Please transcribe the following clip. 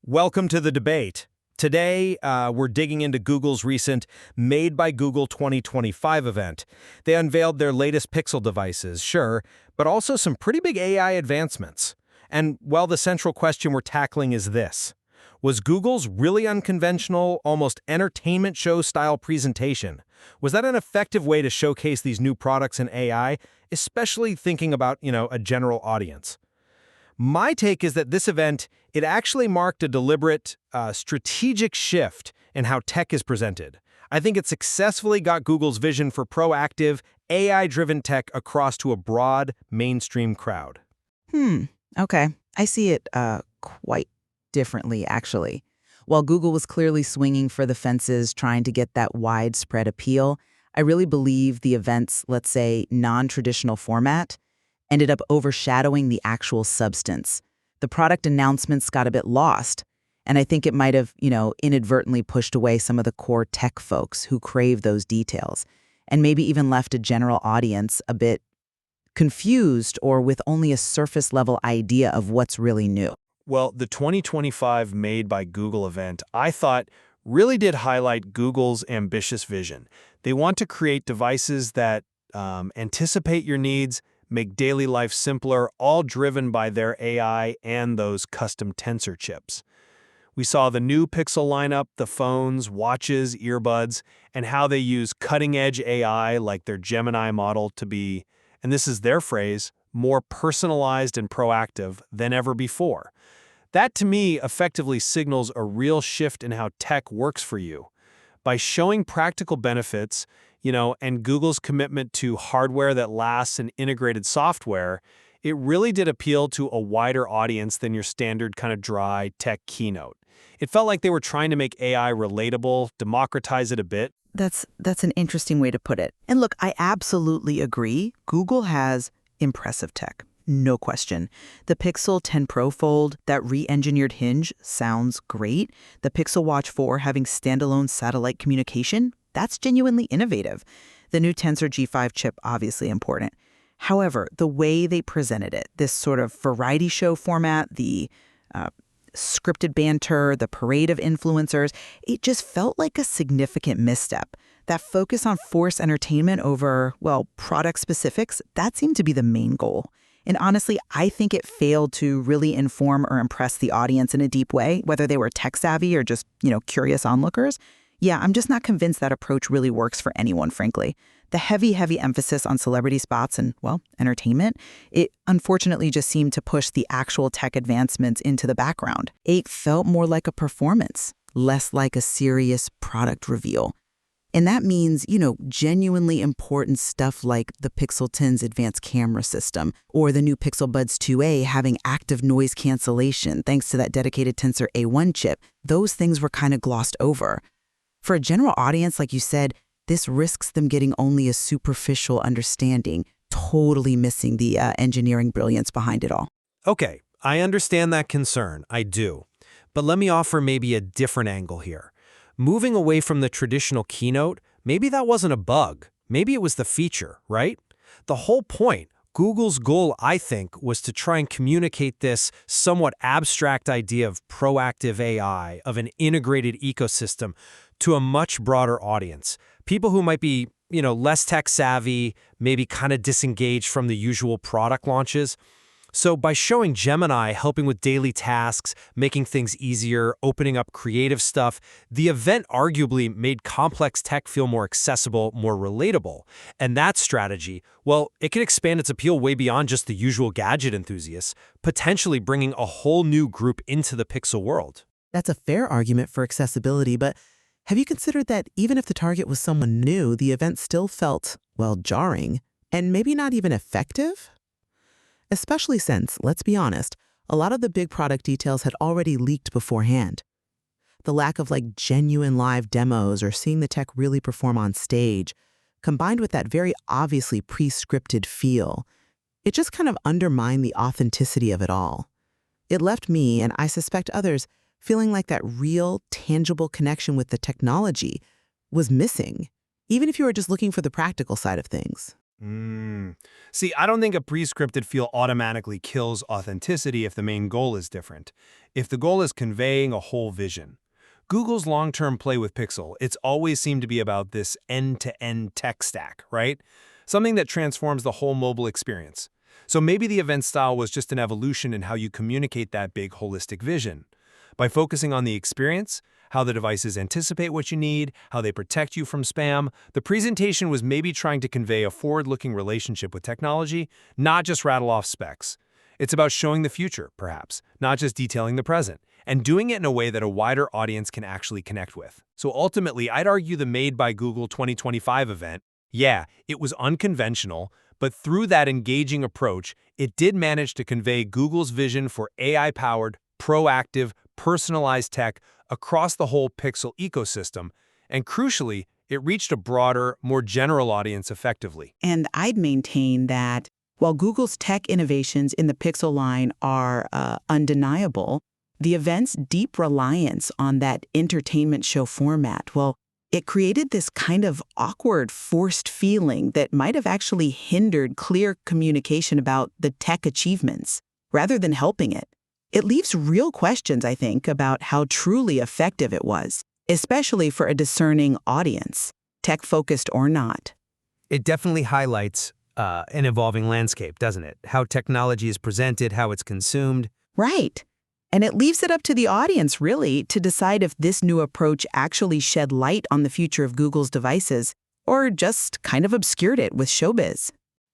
Welcome to the debate. Today, we're digging into Google's recent Made by Google 2025 event. They unveiled their latest Pixel devices, sure, but also some pretty big AI advancements. And, well, the central question we're tackling is this. Was Google's really unconventional, almost entertainment show-style presentation, was that an effective way to showcase these new products in AI, especially thinking about, a general audience? My take is that this event, it actually marked a deliberate, strategic shift in how tech is presented. I think it successfully got Google's vision for proactive, AI-driven tech across to a broad, mainstream crowd. Okay. I see it quite differently, actually. While Google was clearly swinging for the fences, trying to get that widespread appeal, I really believe the event's, let's say, non-traditional format ended up overshadowing the actual substance. The product announcements got a bit lost, and I think it might have, inadvertently pushed away some of the core tech folks who crave those details, and maybe even left a general audience a bit confused or with only a surface-level idea of what's really new. Well, the 2025 Made by Google event, I thought, really did highlight Google's ambitious vision. They want to create devices that anticipate your needs, make daily life simpler, all driven by their AI and those custom tensor chips. We saw the new Pixel lineup, the phones, watches, earbuds, and how they use cutting-edge AI like their Gemini model to be, and this is their phrase, more personalized and proactive than ever before. That, to me, effectively signals a real shift in how tech works for you. By showing practical benefits, and Google's commitment to hardware that lasts and integrated software, it really did appeal to a wider audience than your standard kind of dry tech keynote. It felt like they were trying to make AI relatable, democratize it a bit. That's an interesting way to put it. And look, I absolutely agree. Google has impressive tech. No question. The Pixel 10 Pro Fold, that re-engineered hinge, sounds great. The Pixel Watch 4 having standalone satellite communication, that's genuinely innovative. The new Tensor G5 chip, obviously important. However, the way they presented it, this sort of variety show format, the scripted banter, the parade of influencers, it just felt like a significant misstep. That focus on forced entertainment over, product specifics, that seemed to be the main goal. And honestly, I think it failed to really inform or impress the audience in a deep way, whether they were tech-savvy or just, curious onlookers. Yeah, I'm just not convinced that approach really works for anyone, frankly. The heavy emphasis on celebrity spots and, entertainment, it unfortunately just seemed to push the actual tech advancements into the background. It felt more like a performance, less like a serious product reveal. And that means, genuinely important stuff like the Pixel 10's advanced camera system or the new Pixel Buds 2a having active noise cancellation thanks to that dedicated Tensor A1 chip. Those things were kind of glossed over. For a general audience, like you said, this risks them getting only a superficial understanding, totally missing the engineering brilliance behind it all. Okay, I understand that concern, I do. But let me offer maybe a different angle here. Moving away from the traditional keynote, maybe that wasn't a bug. Maybe it was the feature, right? The whole point, Google's goal, I think, was to try and communicate this somewhat abstract idea of proactive AI, of an integrated ecosystem, to a much broader audience. People who might be, less tech-savvy, maybe kind of disengaged from the usual product launches. So by showing Gemini helping with daily tasks, making things easier, opening up creative stuff, the event arguably made complex tech feel more accessible, more relatable. And that strategy, it can expand its appeal way beyond just the usual gadget enthusiasts, potentially bringing a whole new group into the Pixel world. That's a fair argument for accessibility, but have you considered that even if the target was someone new, the event still felt, jarring, and maybe not even effective? Especially since, let's be honest, a lot of the big product details had already leaked beforehand. The lack of genuine live demos or seeing the tech really perform on stage, combined with that very obviously pre-scripted feel, it just kind of undermined the authenticity of it all. It left me, and I suspect others, feeling like that real, tangible connection with the technology was missing, even if you were just looking for the practical side of things. See, I don't think a pre-scripted feel automatically kills authenticity if the main goal is different. If the goal is conveying a whole vision. Google's long-term play with Pixel, it's always seemed to be about this end-to-end tech stack, right? Something that transforms the whole mobile experience. So maybe the event style was just an evolution in how you communicate that big holistic vision. By focusing on the experience, how the devices anticipate what you need, how they protect you from spam, the presentation was maybe trying to convey a forward-looking relationship with technology, not just rattle off specs. It's about showing the future, perhaps, not just detailing the present, and doing it in a way that a wider audience can actually connect with. So ultimately, I'd argue the Made by Google 2025 event, yeah, it was unconventional, but through that engaging approach, it did manage to convey Google's vision for AI-powered, proactive, personalized tech across the whole Pixel ecosystem, and crucially, it reached a broader, more general audience effectively. And I'd maintain that while Google's tech innovations in the Pixel line are undeniable, the event's deep reliance on that entertainment show format, well, it created this kind of awkward, forced feeling that might have actually hindered clear communication about the tech achievements, rather than helping it. It leaves real questions, I think, about how truly effective it was, especially for a discerning audience, tech-focused or not. It definitely highlights an evolving landscape, doesn't it? How technology is presented, how it's consumed. Right. And it leaves it up to the audience, really, to decide if this new approach actually shed light on the future of Google's devices or just kind of obscured it with showbiz.